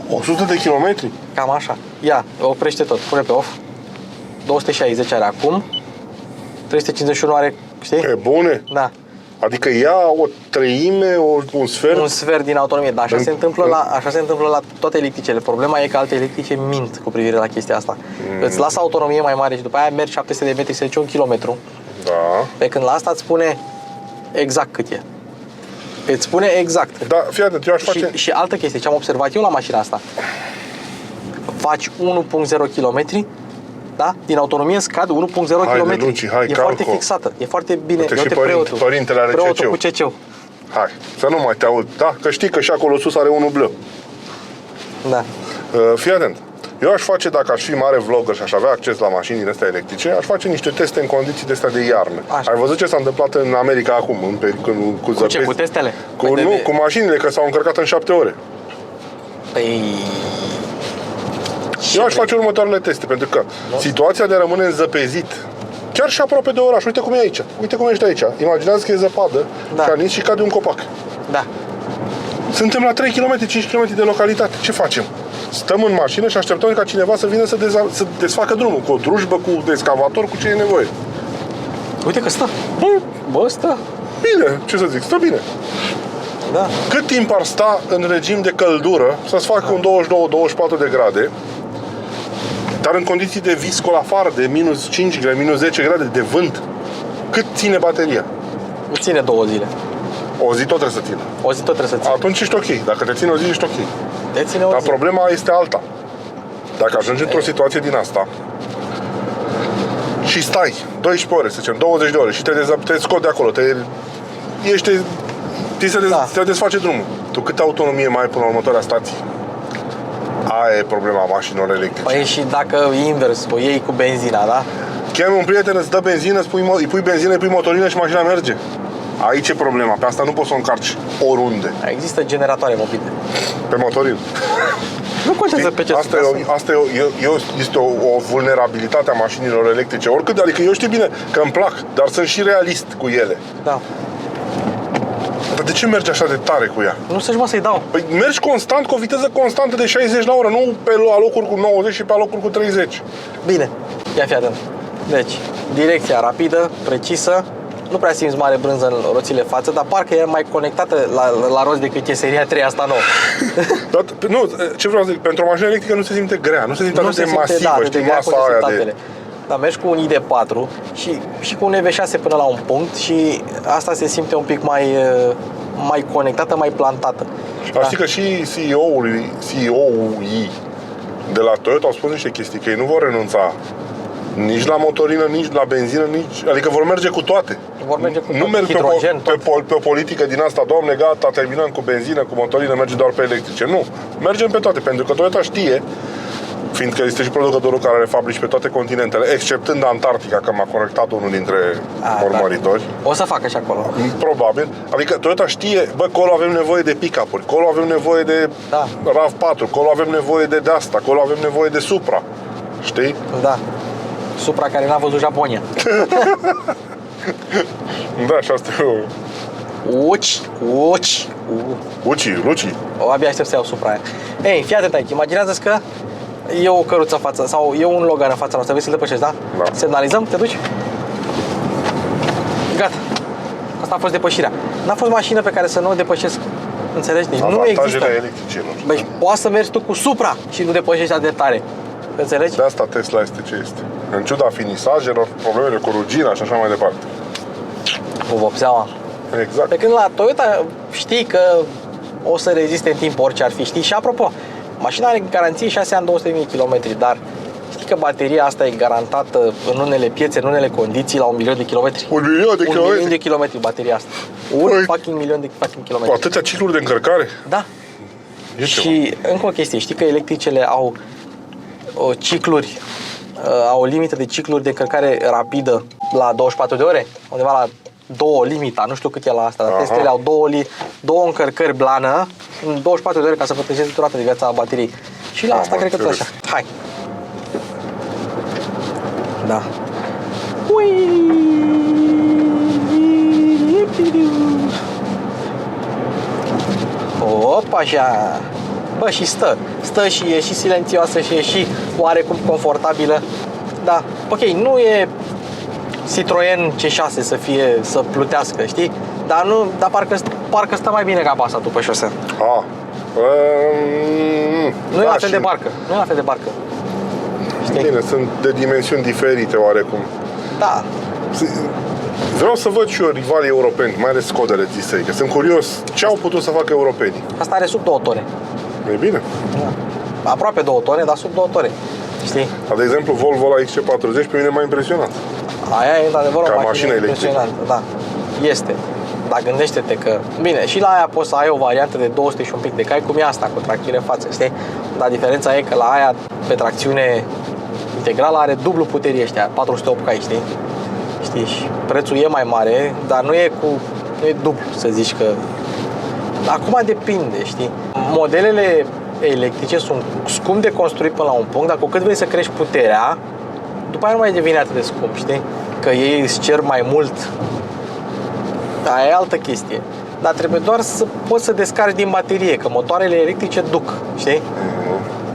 100 de kilometri? Cam așa. Ia, oprește tot, pune pe off. 260 are acum. 351 are, știi? E bune? Da. Adică ia o treime, un sfert? Un sfert din autonomie, dar așa se întâmplă la toate electricele. Problema e că alte electrice mint cu privire la chestia asta. Îți lasă autonomie mai mare și după aia mergi 700 de metri, să zice 1 kilometru. Da. Pe când la asta îți spune exact cât e. Îți spune exact. Da, fii atent, eu aș face... Și altă chestie, ce am observat eu la mașina asta. faci 1.0 km, da? Din autonomie scad 1.0 km. Luci, hai, e foarte fixată, e foarte bine. Uite, și preotul. părintele are preotul CC-ul. cu CC-ul. Hai, să nu mai te aud. Da, că știi că și acolo sus are unul bleu. Da. Fii atent. Eu aș face, dacă aș fi mare vlogger și aș avea acces la mașinile astea electrice, aș face niște teste în condiții de astea de iarnă. Așa. Ai văzut ce s-a întâmplat în America acum, cu zăpezi? Ce, cu testele? Cu mașinile, că s-au încărcat în 7 ore. Păi... Eu aș face următoarele teste, pentru că situația de a rămâne înzăpezit, chiar și aproape de oraș, uite cum e aici, uite cum ești aici. Imaginează că e zăpadă, și a nins și cade un copac. Da. Suntem la 3 km, 5 km de localitate. Ce facem? Stăm în mașină și așteptăm ca cineva să vină să desfacă drumul, cu o drujbă, cu excavator, cu ce e nevoie. Uite că stă. Bă, stă. Bine, ce să zic, stă bine. Da. Cât timp ar sta în regim de căldură, să-ți facă un 22-24 de grade, dar în condiții de viscol afară, de minus 5 grade, minus 10 grade, de vânt, cât ține bateria? Ține 2 zile. O zi tot trebuie să țină. O zi tot trebuie să ține. Atunci ești ok. Dacă te ține o zi, ești ok. Te ține o Dar zi. problema este alta. Dacă ajungi într-o situație din asta și stai 12 ore, să zicem, 20 de ore și te scot de acolo, se desface drumul. Tu câtă autonomie mai ai până la următoarea stație? Aia e problema mașinilor electrice. Păi și dacă invers, o iei cu benzina, da? Chemi un prieten, îți dă benzină, îi pui benzină, îi pui motorină și mașina merge. Aici e problema, pe asta nu poți să o încarci oriunde. Există generatoare mobile. Pe motorină. Nu contează pe ce Asta este o vulnerabilitate a mașinilor electrice. Oricât, adică eu știu bine că îmi plac, dar sunt și realist cu ele. Da. Dar de ce mergi așa de tare cu ea? Nu să-și să-i dau. Păi mergi constant, cu o viteză constantă de 60 la oră, nu pe alocuri cu 90 și pe alocuri cu 30. Bine, ia fi atent. Deci, direcția rapidă, precisă, nu prea simți mare brânză în roțile față, dar parcă e mai conectată la roți decât e seria 3 asta nouă. Dar, nu, ce vreau să zic, pentru o mașină electrică nu se simte grea, nu se simte atât de masivă, știi, masa aia de... Dar mergi cu un ID4 și cu un EV6 până la un punct și asta se simte un pic mai conectată, mai plantată. Dar știi că și CEO-ul de la Toyota au spus niște chestii, că ei nu vor renunța nici la motorină, nici la benzină, adică vor merge cu toate. Vor merge cu nu merg hidrogen, pe o politică din asta, Doamne, gata, terminăm cu benzină, cu motorină, merge doar pe electrice. Nu, mergem pe toate, pentru că Toyota știe, fiindcă este și producătorul care are fabrici pe toate continentele, exceptând Antarctica, că m-a corectat unul dintre urmăritori. Da. O să facă și acolo. Probabil. Adică Toyota știe, bă, acolo avem nevoie de pick-up-uri, acolo avem nevoie de RAV4, acolo avem nevoie de asta, acolo avem nevoie de Supra. Știi? Da. Supra care n-a văzut Japonia. Da, și asta e o... Luci. O, abia aștept să iau Supra aia. Ei, fii atent aici, imaginează-ți că e o căruță în față, sau e un Logan în fața noastră, vrei să-l depășești, da? Da. Semnalizăm, te duci? Gata. Asta a fost depășirea. N-a fost mașină pe care să nu o depășesc. Înțelegi? Deci nu există. Electricienilor. Băi, poți să mergi tu cu Supra și nu depășești atât de tare. Înțelegi? De asta Tesla este ce este. În ciuda finisajelor, problemele cu rugina și așa mai departe. Cu vopseaua. Exact. Pe când la Toyota știi că o să reziste în timp orice ar fi. Știi? Și apropo, mașina are garanție 6 ani 200.000 km, dar știi că bateria asta e garantată în unele piețe, în unele condiții la 1 milion de kilometri? 1 milion de kilometri? 1 milion de kilometri bateria asta. Fucking milion de kilometri. Cu atâtea cicluri de încărcare? Da. Și încă o chestie, știi că electricele au cicluri, au o limită de cicluri de încărcare rapidă la 24 de ore? Undeva la 2 limita, nu știu cât e la asta, dar testele au 2 încărcări blană în 24 de ore ca să protejeze durata de viața bateriei. Și la asta cred că tot așa. Hai! Da. Opa, așa! Bă, și stă și e și silențioasă și e și oarecum confortabilă. Da, ok, nu e Citroen C6 să plutească, știi? Dar parcă stă mai bine ca Passatul pe șosea. Nu e la fel de barcă. Nu e la fel de barcă. Știi? Bine, sunt de dimensiuni diferite oarecum. Da. Vreau să văd și eu rivalii europeni, mai ales Skodele zisei, că sunt curios ce au putut să facă europenii. Asta are sub 2 tone. E bine. Da. aproape 2 tone, dar sub 2 tone. Știi? Dar, de exemplu, Volvo la XC40 pe mine m-a impresionat. Aia e într-adevăr o mașină electrică. impresionantă, da. Este. Dar gândește-te că, bine, și la aia poți să ai o variantă de 200 și un pic de cai, cum e asta, cu tracțiune față, știi? Dar diferența e că la aia, pe tracțiune integrală, are dublu puterii ăștia, 408 cai, știi? Știi? Și prețul e mai mare, dar nu e dublu, să zici că... Acum depinde, știi? Modelele electrice sunt scump de construit până la un punct, dar cu cât vrei să crești puterea, după aia nu mai devine atât de scump, știi? Că ei îți cer mai mult. Aia e altă chestie. Dar trebuie doar să poți să descarci din baterie, că motoarele electrice duc, știi?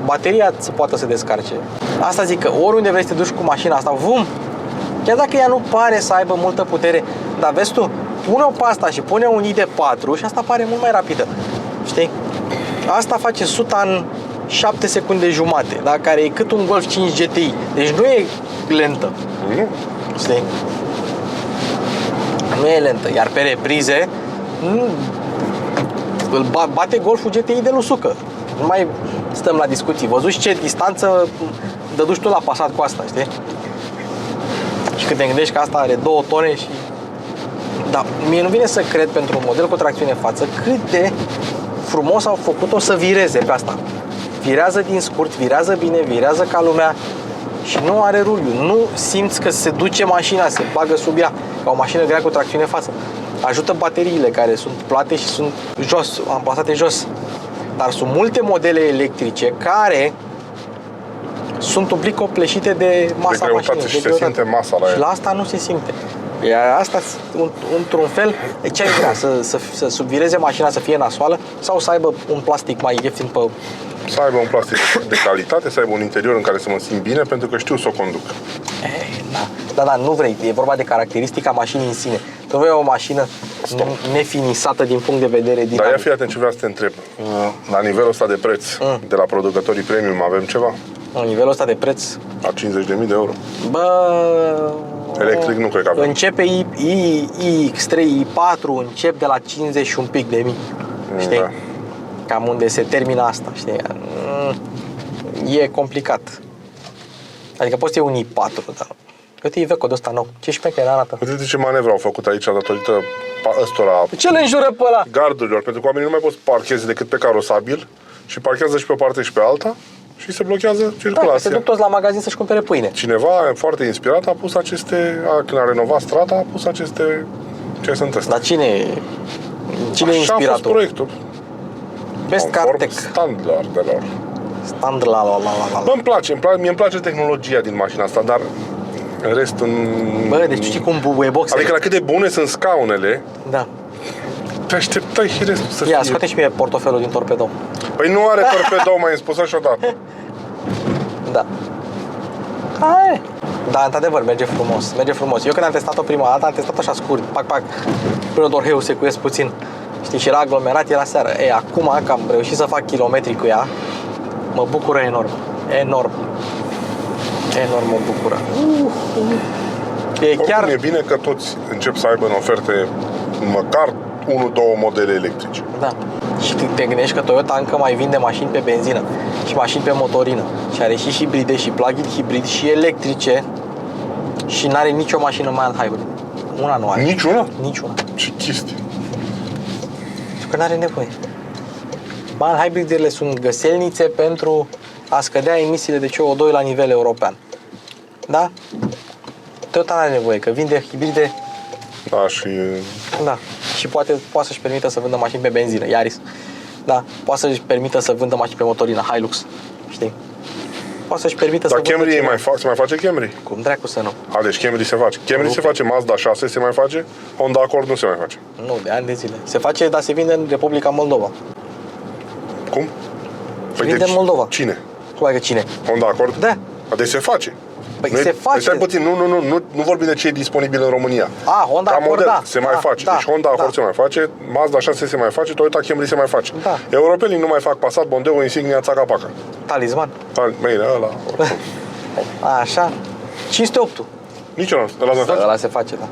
Bateria să poată să descarce. Asta zic că oriunde vrei să te duci cu mașina asta, vum, chiar dacă ea nu pare să aibă multă putere, dar vezi tu, pune-o pe asta și pune un ID4 și asta pare mult mai rapidă, știi? Asta face 100 în 7 secunde jumate, da? Care e cât un Golf 5 GTI. Deci nu e lentă. Știi? Nu e lentă. Iar pe reprize îl bate Golful GTI de lusucă. Nu mai stăm la discuții. Văzuți ce distanță dăduci tu la Passat cu asta, știi? Și când te gândești că asta are 2 tone și... Da, mie nu vine să cred pentru un model cu tracțiune față cât de frumos au făcut-o să vireze pe asta. Virează din scurt, virează bine, virează ca lumea și nu are ruliu. Nu simți că se duce mașina, se bagă sub ea, ca o mașină grea cu tracțiune față. Ajută bateriile care sunt plate și sunt jos, amplasate jos. Dar sunt multe modele electrice care sunt un pic copleșite de masa mașinii. Și se simte masa la și el. la asta nu se simte. Iar asta, într-un fel, e ce ai vrea, să subvireze mașina, să fie nasoală sau să aibă un plastic mai ieftin pe... Să aibă un plastic de calitate, să aibă un interior în care să mă simt bine, pentru că știu să o conduc. Da, nu vrei, e vorba de caracteristica mașinii în sine. Tu vrei o mașină nefinisată din punct de vedere dinamic. Dar ia fi atent ce vreau să te întreb. La nivelul ăsta de preț, de la producătorii premium, avem ceva? La nivelul ăsta de preț? La 50.000 de euro. Bă... Electric nu cred că avem. Începe iX3, i4, încep de la 50 și un pic de mii. Știi? Da. Cam unde se termină asta, știi? E complicat. Adică poți să iei un i4, dar... Uite, e vechi de ăsta nou. Ce șmecher arată. Uite ce manevră au făcut aici datorită ăstora Ce îl înjură pe ăla? gardurilor, pentru că oamenii nu mai pot să parcheze decât pe carosabil și parchează și pe o parte și pe alta și se blochează Da, se circulația. duc toți la magazin să-și cumpere pâine. Cineva foarte inspirat a pus aceste, când a renovat strada, a pus aceste, ce sunt astea? Dar cine e Așa a fost inspirator? proiectul. Best Car Conform Tech. standardelor. Stand la. Bă, mie îmi place tehnologia din mașina asta, dar în rest Bă, deci știi cum bubuie boxele? Adică la cât de bune sunt scaunele, Da. te așteptai și restul să Ia, fie. scoate și mie portofelul din torpedou. Păi nu are torpedou, mai îmi spus așa odată. Da. Hai. Da, într-adevăr, merge frumos. Merge frumos. Eu când am testat-o prima dată, am testat așa scurt, pac, până dorheu secuiesc puțin. Știi, și era aglomerat, era seară. Acum că am reușit să fac kilometri cu ea, mă bucură enorm. Enorm mă bucură. E chiar... Oricum e bine că toți încep să aibă în oferte măcar 1-2 modele electrice. Da. Și te gândești că Toyota încă mai vinde mașini pe benzină și mașini pe motorină. Și are și hibride, și plug-in hibrid, și electrice. Și n-are nicio mașină mild hybrid. Una nu are. Niciuna? Niciuna. Ce chestie. Că n-are nevoie. Mild hybridurile sunt găselnițe pentru a scădea emisiile de CO2 la nivel european. Da? Toyota n-are nevoie, că vinde hibride. Da, și... Da. Și poate să-și permită să vândă mașini pe benzină, Yaris. Da. Poate să-și permită să vândă mașini pe motorină, Hilux. Știi? Poate să-și permită să vândă... Dar Camry se mai face Camry? Cum dracu să nu? Deci Camry se face. Camry se face, Mazda 6 se mai face, Honda Accord nu se mai face. Nu, de ani de zile. Se face, dar se vinde în Republica Moldova. Cum? Se vinde în Moldova. Cine? Cum adică cine? Honda Accord? Da. Deci se face. Păi se face. Stai puțin, nu vorbim de ce e disponibil în România. Honda Accord, model, da. se mai face. Deci Honda Accord se mai face, Mazda 6 se mai face, Toyota Camry se mai face. Da. Europenii nu mai fac Passat, Mondeo, Insignia, Țaca-Paca. Talisman. Bine, ăla. Așa. 508-ul. Nici ăla se face? Ăla se face, da.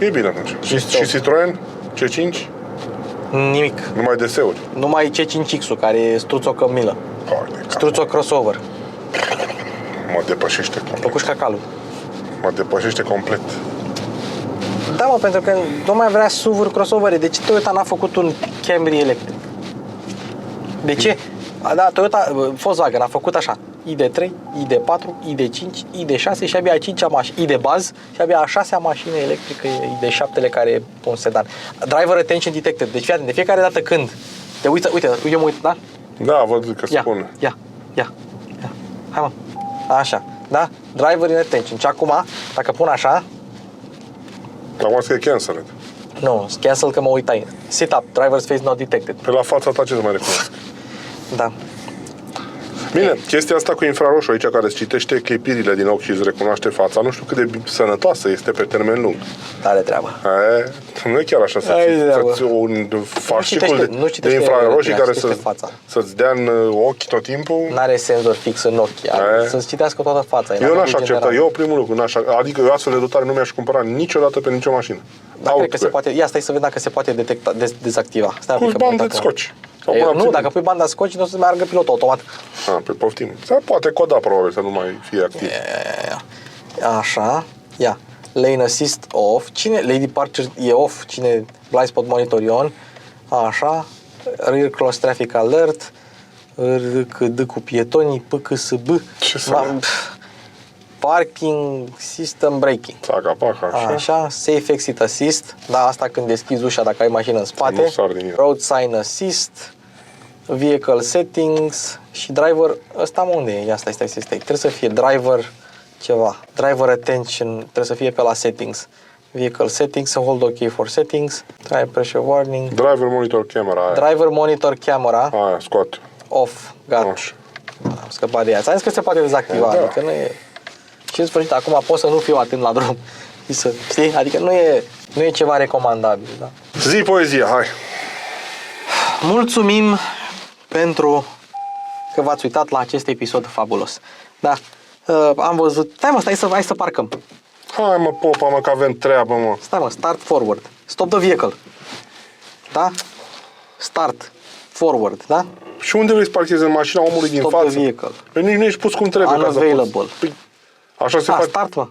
E bine atunci. Și Citroen C5? Nimic. Numai deseuri. Numai C5X-ul, care e struțo cămilă. Struțo crossover. Mă depășește complet. Făcut și cacalul. Mă depășește complet. Da, mă, pentru că nu mai vrea SUV-uri crossovere. De ce Toyota n-a făcut un Camry electric? De ce? Da, Toyota, Volkswagen a făcut așa. ID3, ID4, ID5, ID6 și abia a 5-a mașină, ID baz și abia a 6-a mașină electrică, ID7-le care e un sedan. Driver attention detected. Deci de fiecare dată când te uiți, uite, eu mă uit, da? Da, văd că spune. Ia. Hai, mă. Așa, da? Driver in attention. Și acum, dacă pun așa, Acum scrie canceled. nu, cancel că mă uitai. Sit up, driver's face not detected. Pe la fața ta ce să mai recunosc? Da. Bine, chestia asta cu infraroșu aici, care îți citește clipirile din ochi și îți recunoaște fața, nu știu cât de sănătoasă este pe termen lung. Tare treabă. Nu e chiar așa să-ți un fascicul de infraroșii care să-ți dea în ochi tot timpul. N-are senzor fix în ochi, să-ți citească toată fața. Eu n-aș accepta, eu primul lucru, adică eu astfel de dotare nu mi-aș cumpăra niciodată pe nicio mașină. Dar cred că se poate, ia stai să vedem dacă se poate detecta, dezactiva. Pui bandă de scoci. Nu, dacă pui banda scoci, nu o să meargă pilotul automat. Pe poftim. Se poate coda probabil să nu mai fie activ. Așa, ia. Lane assist off. Cine? Lane departure e off. Cine? Blind spot monitor e on. Așa. Rear cross traffic alert. RCD cu pietonii. PCSB. Ce să Parking system braking. Paca, așa. Safe exit assist. Da, asta când deschizi ușa dacă ai mașină în spate. Road sign assist. Vehicle settings și driver. Ăsta unde e? Ia stai. Trebuie să fie driver ceva. Driver attention. Trebuie să fie pe la settings. Vehicle settings. Hold OK for settings. Tire pressure warning. Driver monitor camera. Driver monitor camera. Aia, scoate. Off. Gata. Am scăpat de ea. Ți-am zis că se poate dezactiva. Da. Adică nu e... Și în sfârșit, acum pot să nu fiu atent la drum. Știi? Adică nu e ceva recomandabil. Da? Zi poezia, hai! Mulțumim pentru că v-ați uitat la acest episod fabulos. Da, am văzut... Stai să parcăm. Hai mă, popa, mă, că avem treabă, mă. Stai mă, start forward. Stop the vehicle. Da? Start forward, da? Și unde vrei să parchezi în mașina omului din față? Stop the vehicle. Păi nici nu ești pus cum trebuie. Unavailable. Păi, așa se face. Start, mă.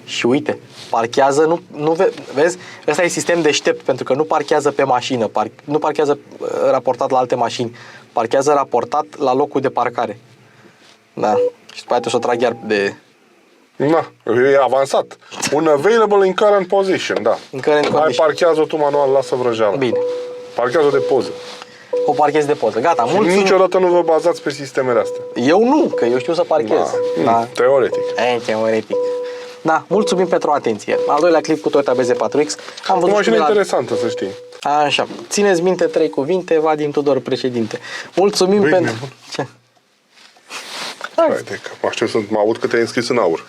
Și uite, parchează, vezi? Ăsta e sistem deștept, pentru că nu parchează pe mașină, nu parchează raportat la alte mașini, parchează raportat la locul de parcare. Da. Și după aceea o să trag iar de... Na, e avansat. Un available in current position, da. In current condition. Hai, parchează-o tu manual, lasă vrăjeala. Bine. Parchează-o de poză. O parchez de poză. Gata, mulțumim. Niciodată nu vă bazați pe sistemele astea. Eu nu, că eu știu să parchez. Da. Teoretic. Teoretic. Da, mulțumim pentru atenție. Al doilea clip cu Toyota BZ4X. Am văzut o mașină interesantă, să știi. Așa. Țineți minte 3 cuvinte, Vadim Tudor, președinte. Mulțumim pentru... Ce? Haide, că mă aștept să mă aud că te-ai înscris în aur.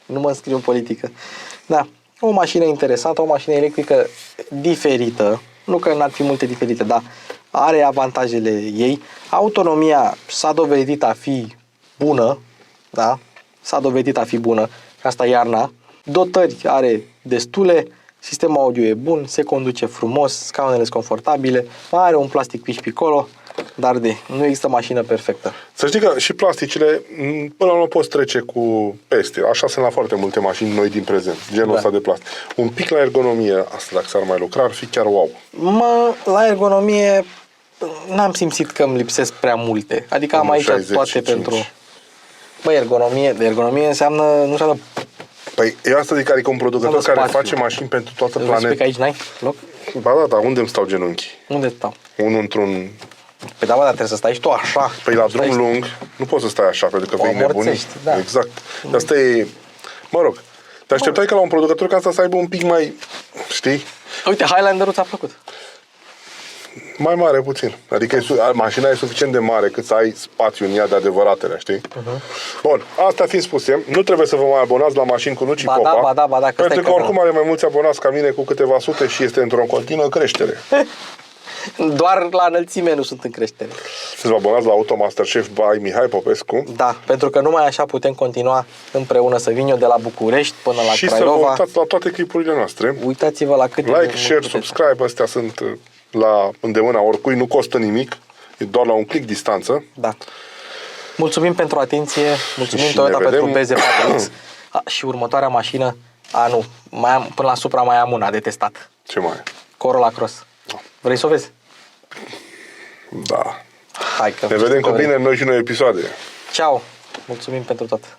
Nu mă înscriu în politică. Da, o mașină interesantă, o mașină electrică diferită. Nu că n-ar fi multe diferite, dar are avantajele ei. Autonomia s-a dovedit a fi bună, da? S-a dovedit a fi bună, asta iarna. Dotări are destule, sistemul audio e bun, se conduce frumos, scaunele sunt confortabile, are un plastic piș-picolo, dar nu există mașină perfectă. Să știi că și plasticele, până la urmă poți trece cu peste. Așa sunt la foarte multe mașini noi din prezent, genul ăsta de plastic. Un pic la ergonomie, asta dacă s-ar mai lucra, ar fi chiar wow. La ergonomie n-am simțit că îmi lipsesc prea multe. Adică am aici 65. Toate pentru... Ergonomie înseamnă, nu înseamnă... Păi eu asta zic, adică un producător care face mașini pentru toată planeta. Că aici n-ai loc? Ba da, dar unde îmi stau genunchii? Unde stau? Unul într-un... Păi da, dar trebuie să stai și tu așa. Păi la drum lung nu poți să stai așa, pentru că vei nebuni. Da. Exact. Asta e... Mă rog, te așteptai ca la un producător ca asta să aibă un pic mai... Știi? Uite, Highlander-ul ți-a plăcut. Mai mare puțin. Adică mașina e suficient de mare cât să ai spațiu în ea de adevăratele, știi? Bun, asta fiind spuse, nu trebuie să vă mai abonați la mașini cu Luci Popa. Ba da, pentru că oricum are mai mulți abonați ca mine cu câteva sute și este într-o continuă creștere. Doar la înălțime nu sunt în creștere. Sunteți abonați la Automasterchef by Mihai Popescu. Da, pentru că numai așa putem continua împreună să vin eu de la București până la Și să vă Craiova. uitați la toate clipurile noastre. Uitați-vă la câte... Like, share, subscribe, astea sunt la îndemâna oricui, nu costă nimic, e doar la un click distanță. Da. Mulțumim pentru atenție, mulțumim Și Toyota ne pentru vedem. BZ4X. Și următoarea mașină, nu, până la Supra mai am una de testat. Ce mai e? Corolla Cross. Vrei să o vezi? Da. Hai că Ne vedem cu bine în noi și noi episoade. Ciao. Mulțumim pentru tot.